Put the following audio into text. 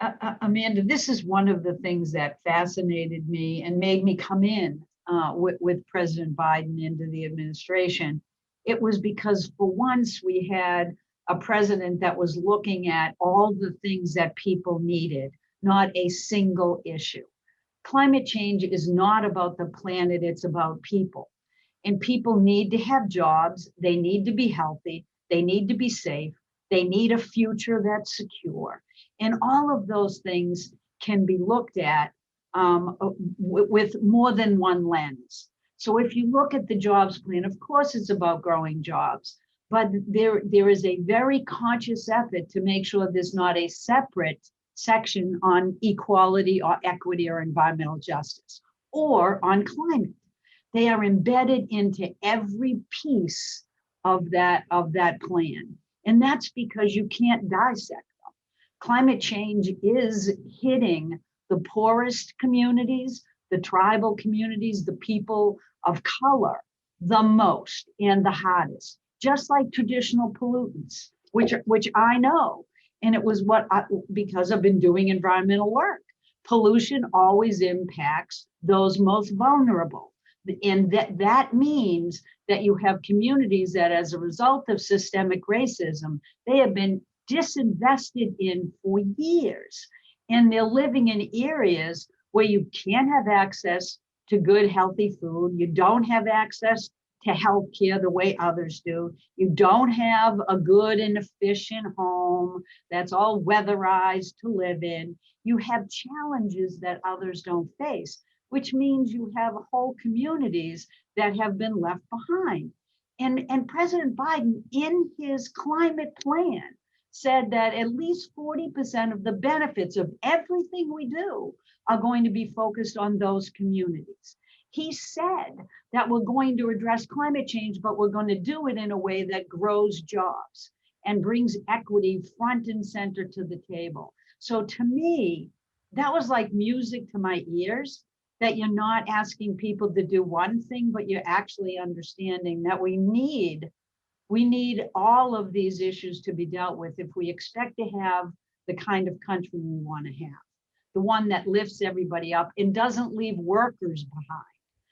Amanda, this is one of the things that fascinated me and made me come in with President Biden into the administration. It was because for once we had a president that was looking at all the things that people needed, not a single issue. Climate change is not about the planet, it's about people. And people need to have jobs, they need to be healthy, they need to be safe, they need a future that's secure. And all of those things can be looked at with more than one lens. So if you look at the jobs plan, of course it's about growing jobs, but there is a very conscious effort to make sure there's not a separate section on equality or equity or environmental justice or on climate. They are embedded into every piece of that plan. And that's because you can't dissect them. Climate change is hitting the poorest communities, the tribal communities, the people of color the most and the hardest, just like traditional pollutants, which I know. And it was because I've been doing environmental work. Pollution always impacts those most vulnerable. And that means that you have communities that, as a result of systemic racism, they have been disinvested in for years. And they're living in areas where you can't have access to good, healthy food. You don't have access to health care the way others do. You don't have a good and efficient home that's all weatherized to live in. You have challenges that others don't face, which means you have whole communities that have been left behind. And President Biden, in his climate plan, said that at least 40% of the benefits of everything we do are going to be focused on those communities. He said that we're going to address climate change, but we're going to do it in a way that grows jobs and brings equity front and center to the table. So to me, that was like music to my ears, that you're not asking people to do one thing, but you're actually understanding that we need all of these issues to be dealt with if we expect to have the kind of country we want to have, the one that lifts everybody up and doesn't leave workers behind.